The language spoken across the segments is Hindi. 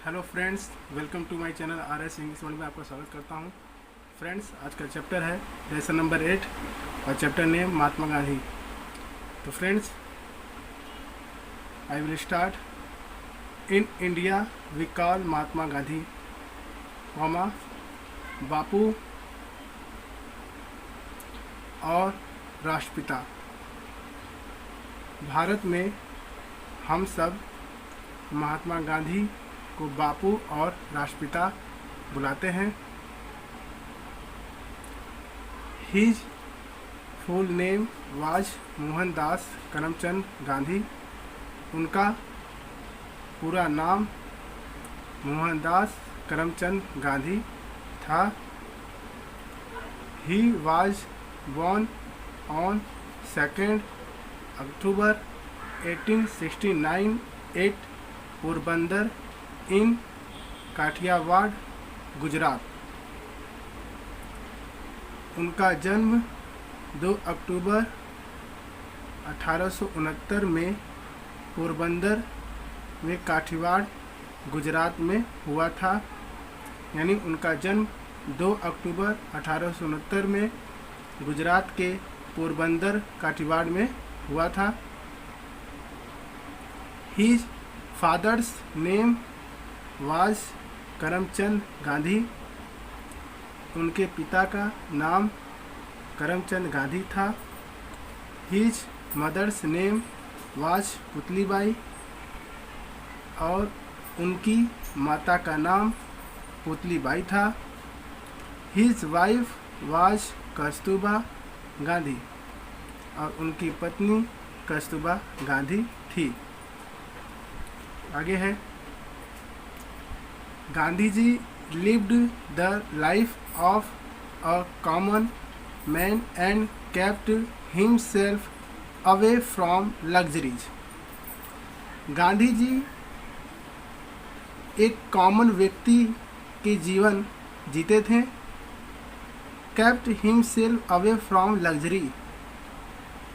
Hello friends, welcome to my channel RS English world में आपका स्वागत करता हूं। फ्रेंड्स, आज का चैप्टर है लेसन नंबर 8 और चैप्टर नेम महात्मा गांधी। तो friends, I will start. In India we call Mahatma Gandhi Bapu और राष्ट्रपिता। भारत में हम सब महात्मा गांधी को बापू और राष्ट्रपिता बुलाते हैं। His full name was Mohandas Karamchand Gandhi. उनका पूरा नाम मोहनदास करमचंद गांधी था। He was born on 2nd October 1869 at Porbandar in Kathiawar, Gujarat. उनका जन्म 2 अक्टूबर 1869 में पोरबंदर में काठियावाड़, गुजरात में हुआ था। यानी उनका जन्म 2 अक्टूबर 1869 में गुजरात के पोरबंदर, काठियावाड़ में हुआ था। His father's name was Karamchand Gandhi. उनके पिता का नाम करमचंद गांधी था। His mother's name was Putlibai और उनकी माता का नाम पुतलीबाई था। His wife was Kasturba Gandhi और उनकी पत्नी कस्तूरबा गांधी थी। आगे है, Gandhi ji lived the life of a common man and kept himself away from luxuries। Gandhi ji एक कॉमन व्यक्ति के जीवन जीते थे। kept himself away from luxury,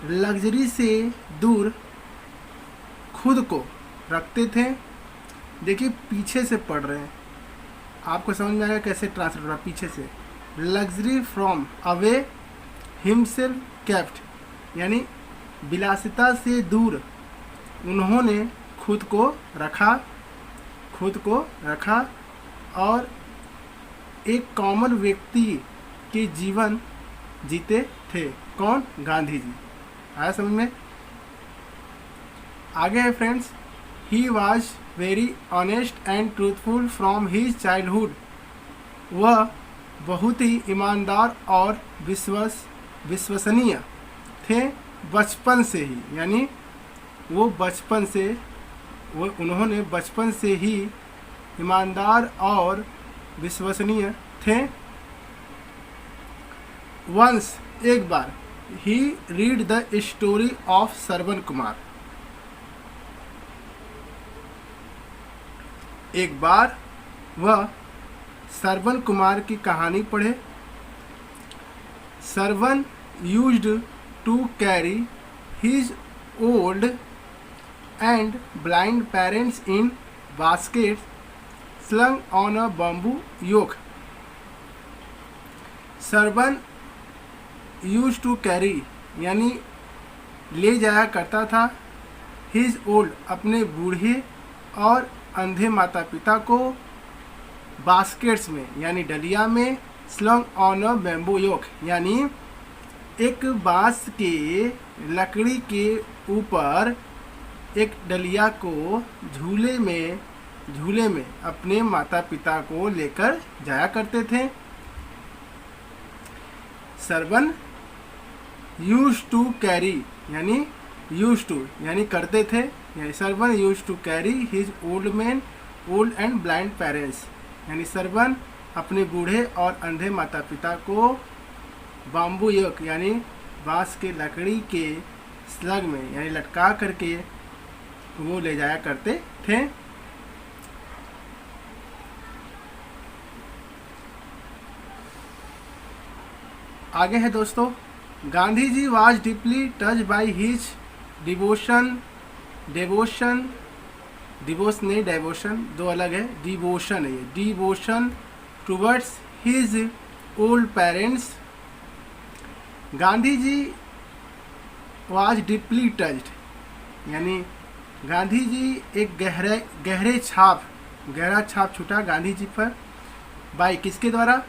luxury से दूर खुद को रखते थे। देखिए, पीछे से पढ़ रहे हैं, आपको समझ में आएगा कैसे ट्रांसलेट हो रहा है। पीछे से luxury from, away himself kept, यानी विलासिता से दूर उन्होंने खुद को रखा और एक कॉमन व्यक्ति के जीवन जीते थे। कौन? गांधी जी। आया समझ में? आगे है friends, he was very honest and truthful from his childhood. वह बहुत ही ईमानदार और विश्वसनीय थे बचपन से ही। यानी उन्होंने बचपन से ही ईमानदार और विश्वसनीय थे। वंस, एक बार, he read the story of Shravan Kumar. एक बार वह श्रवण कुमार की कहानी पढ़े। Shravan used to carry his old and blind parents in baskets slung on a bamboo yoke। Shravan used to carry यानी ले जाया करता था, हिज ओल्ड, अपने बूढ़े और अंधे माता पिता को, बास्केट्स में यानी डलिया में, स्लंग ऑन अ बैम्बू योक यानी एक बांस के लकड़ी के ऊपर एक डलिया को झूले में अपने माता पिता को लेकर जाया करते थे। श्रवण यूज्ड टू कैरी यानी यूज्ड टू यानी करते थे। Shravan used to carry his old and blind parents, यानी श्रवण अपने बूढ़े और अंधे माता पिता को बाम्बू योक यानी बांस के लकड़ी के स्लग में यानी लटका करके वो ले जाया करते थे। आगे है दोस्तों, Gandhi ji was deeply touch by his devotion devotion नहीं, डेवोशन दो अलग है, डिवोशन है ये, devotion towards his old parents. Gandhi ji was deeply touched, यानी गांधी जी एक गहरा छाप छूटा गांधी जी पर, बाय किसके द्वारा,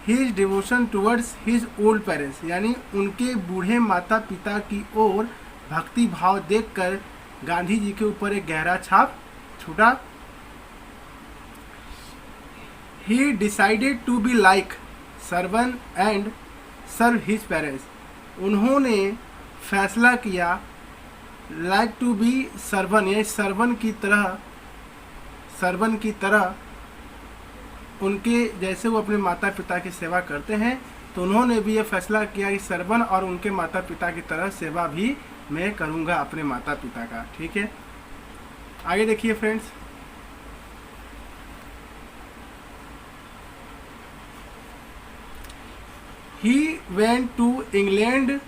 his devotion towards his old parents, यानी उनके बूढ़े माता पिता की ओर भक्ति भाव देखकर गांधी जी के ऊपर एक गहरा छाप छूटा। He decided to be like servant and serve his parents, उन्होंने फैसला किया लाइक टू बी सर्वन, यानी सर्वन की तरह उनके जैसे वो अपने माता पिता की सेवा करते हैं, तो उन्होंने भी ये फैसला किया कि सर्वन और उनके माता पिता की तरह सेवा भी मैं करूँगा अपने माता पिता का। ठीक है, आगे देखिए friends. He went to England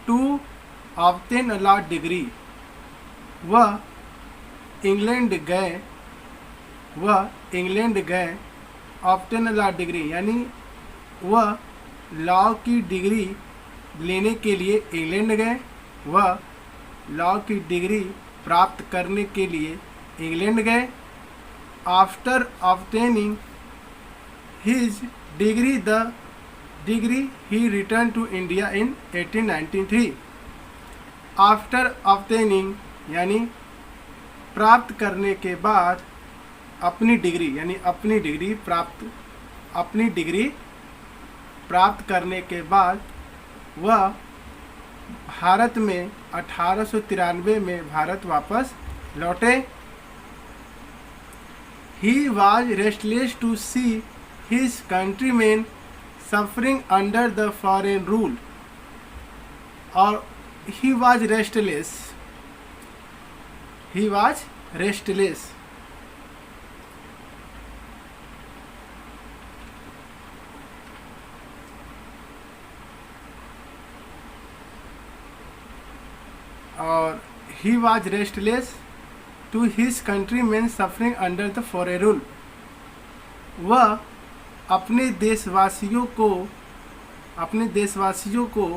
to obtain a law degree, वह इंग्लैंड गए ऑब्टेन अ लॉ डिग्री, यानी वह लॉ की डिग्री लेने के लिए इंग्लैंड गए, वह लॉ की डिग्री प्राप्त करने के लिए इंग्लैंड गए। After obtaining his degree he return to India in 1893। After obtaining यानी प्राप्त करने के बाद अपनी डिग्री प्राप्त करने के बाद वह भारत में 1893 में भारत वापस लौटे। He was restless to see his countrymen suffering under the foreign rule, और he was restless और he was restless to his countrymen suffering under the foreign rule, वह अपने देशवासियों को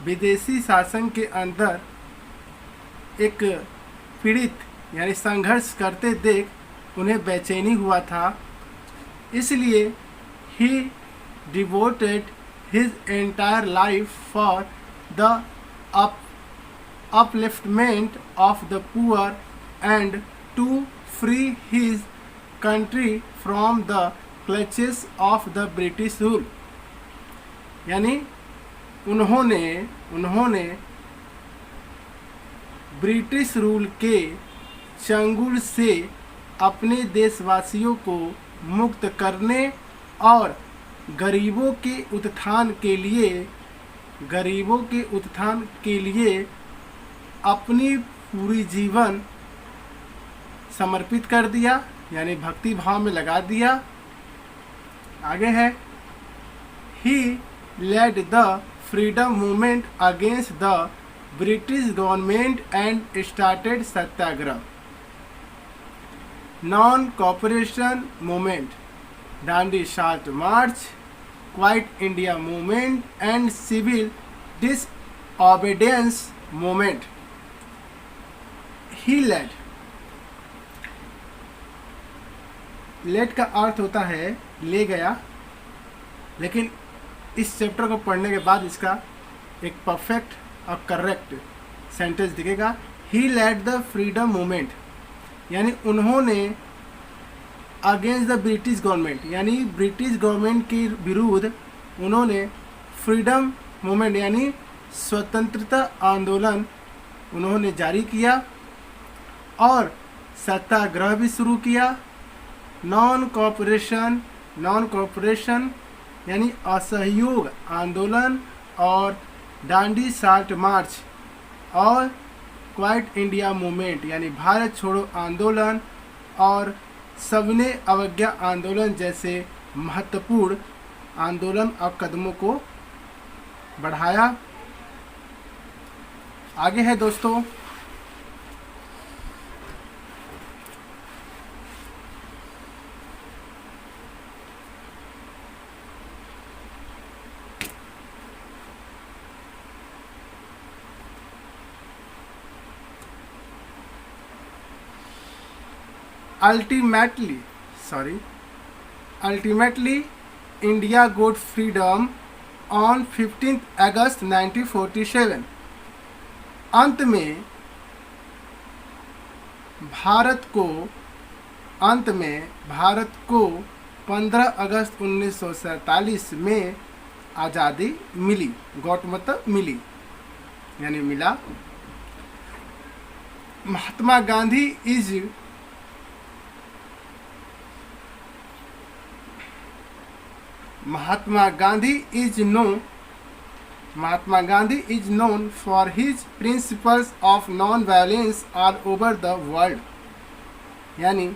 विदेशी शासन के अंदर एक पीड़ित यानी संघर्ष करते देख उन्हें बेचैनी हुआ था, इसलिए he devoted his entire life for the upliftment of the poor and to free his country from the clutches of the British rule, यानी उन्होंने ब्रिटिश रूल के चंगुल से अपने देशवासियों को मुक्त करने और गरीबों के उत्थान के लिए अपनी पूरी जीवन समर्पित कर दिया, यानी भक्ति भाव में लगा दिया। आगे है, he led the freedom movement against the British government and started Satyagraha, non cooperation movement, Dandi salt march, quit India movement and civil disobedience movement. He led का अर्थ होता है ले गया, लेकिन इस चैप्टर को पढ़ने के बाद इसका एक परफेक्ट और करेक्ट सेंटेंस दिखेगा। ही लेड द फ्रीडम मूवमेंट, यानी उन्होंने अगेंस्ट द ब्रिटिश गवर्नमेंट, यानी ब्रिटिश गवर्नमेंट के विरुद्ध उन्होंने फ्रीडम मूवमेंट यानी स्वतंत्रता आंदोलन उन्होंने जारी किया और सत्याग्रह भी शुरू किया। नॉन कॉपरेशन यानी असहयोग आंदोलन और डांडी साल्ट मार्च और क्वाइट इंडिया मूवमेंट यानी भारत छोड़ो आंदोलन और सविनय अवज्ञा आंदोलन जैसे महत्वपूर्ण आंदोलन और कदमों को बढ़ाया। आगे है दोस्तों, ultimately ultimately India got freedom on 15th August 1947। अंत में भारत को 15 अगस्त 1947 में आज़ादी मिली। गॉट मतलब मिली यानी मिला। Mahatma Gandhi is known for his principles of non-violence all over the world। यानी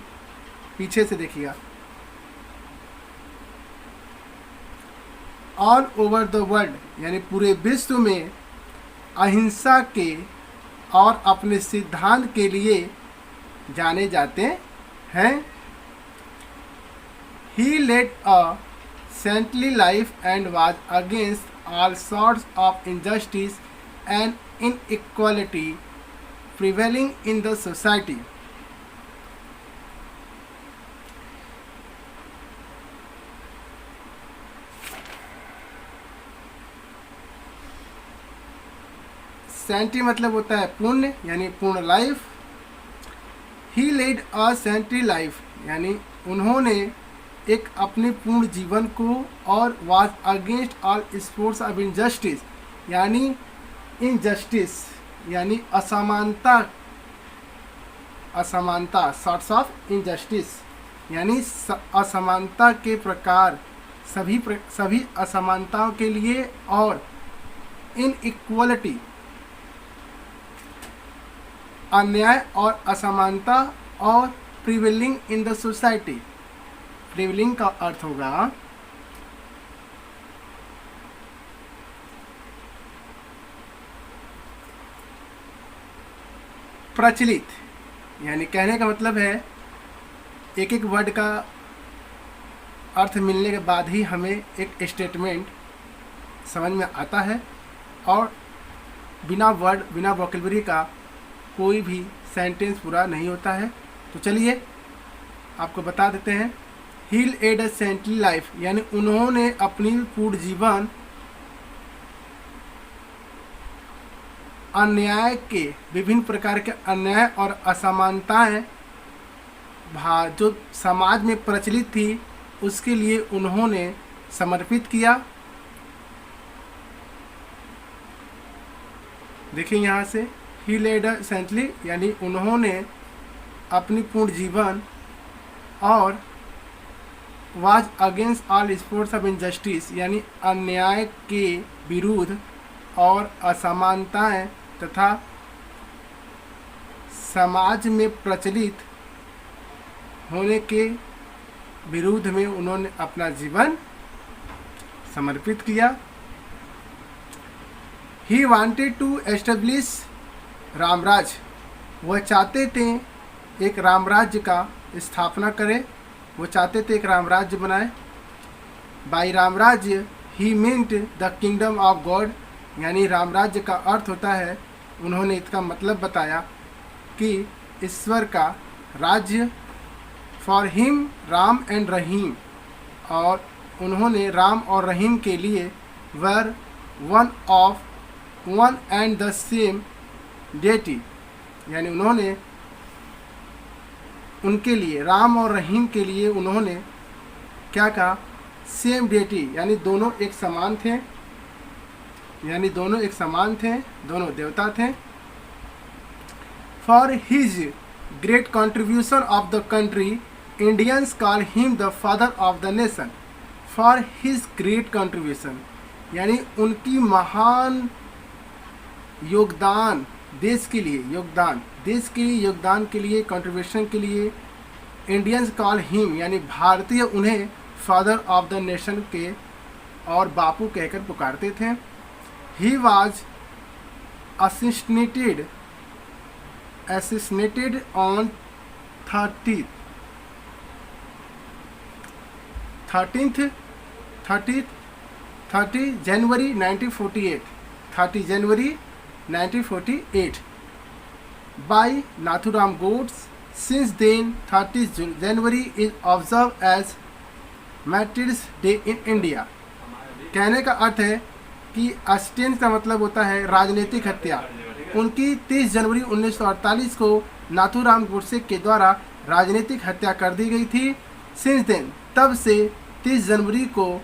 पीछे से देखिएगा, ऑल ओवर द वर्ल्ड यानी पूरे विश्व में अहिंसा के और अपने सिद्धांत के लिए जाने जाते हैं। He led a saintly life and was against all sorts of injustice and inequality prevailing in the society। Saintly मतलब होता है पुण्य यानी पूर्ण life. He led a saintly life यानी उन्होंने एक अपने पूर्ण जीवन को, और was against all sports of injustice यानी इनजस्टिस यानी असमानता सॉर्ट्स ऑफ इनजस्टिस यानी असमानता के प्रकार, सभी असमानताओं के लिए, और इनइक्वालिटी अन्याय और असमानता, और prevailing in the society. Prevailing का अर्थ होगा प्रचलित, यानी कहने का मतलब है एक एक वर्ड का अर्थ मिलने के बाद ही हमें एक स्टेटमेंट समझ में आता है, और बिना वोकैब्युलरी का कोई भी सेंटेंस पूरा नहीं होता है। तो चलिए आपको बता देते हैं। ही लेड अ सेंट्री लाइफ यानी उन्होंने अपनी पूर्ण जीवन अन्याय के, विभिन्न प्रकार के अन्याय और असमानताएं जो समाज में प्रचलित थी उसके लिए उन्होंने समर्पित किया। देखिए यहाँ से ही लेड अ सेंट्री यानी उन्होंने अपनी पूर्ण जीवन, और was against all sports of injustice यानी अन्याय के विरुद्ध और असमानताएं तथा समाज में प्रचलित होने के विरुद्ध में उन्होंने अपना जीवन समर्पित किया। He wanted to establish Ramraj, वह चाहते थे एक रामराज्य का स्थापना करें, वो चाहते थे एक रामराज्य बनाए। By Ramrajya he meant the kingdom of God यानी रामराज्य का अर्थ होता है, उन्होंने इसका मतलब बताया कि ईश्वर का राज्य। For him Ram and Rahim, और उन्होंने राम और रहीम के लिए were one and the same deity यानी उन्होंने उनके लिए, राम और रहीम के लिए उन्होंने क्या कहा, सेम डेटी यानी दोनों एक समान थे, दोनों देवता थे। For his great contribution of the country Indians call him the father of the nation. For his great contribution यानी उनकी महान योगदान, देश के लिए योगदान के लिए कंट्रीब्यूशन के लिए इंडियंस कॉल हिम यानी भारतीय उन्हें फादर ऑफ द नेशन के और बापू कहकर पुकारते थे। He was assassinated on 30 January 1948 by Nathuram Godse Since then, 30th January is observed as Martyrs Day in India. कहने का अर्थ है कि अस्टेन का मतलब होता है राजनीतिक हत्या। उनकी 30 जनवरी 1948 को नाथूराम गोडसे के द्वारा राजनीतिक हत्या कर दी गई थी। सिंस देन, तब से 30 जनवरी को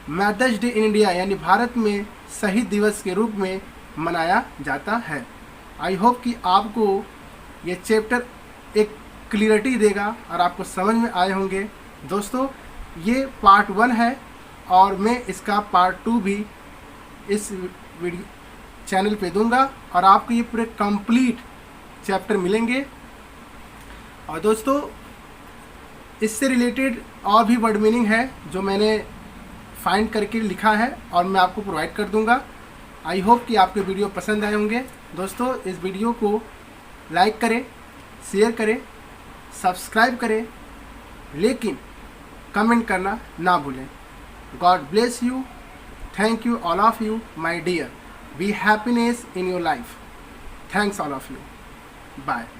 मार्टर्स डे इन इंडिया यानी भारत में शहीद दिवस के रूप में मनाया जाता है। आई होप कि आपको ये चैप्टर एक क्लियरिटी देगा और आपको समझ में आए होंगे। दोस्तों, ये पार्ट 1 है और मैं इसका पार्ट 2 भी इस वीडियो चैनल पे दूंगा और आपको ये पूरे कंप्लीट चैप्टर मिलेंगे। और दोस्तों, इससे रिलेटेड और भी वर्ड मीनिंग है जो मैंने फाइंड करके लिखा है और मैं आपको प्रोवाइड कर दूंगा। आई होप कि आपके वीडियो पसंद आए होंगे। दोस्तों, इस वीडियो को लाइक करें, शेयर करें, सब्सक्राइब करें, लेकिन कमेंट करना ना भूलें। God bless you. Thank you all of you, my dear. Be happiness in your life. Thanks all of you. Bye.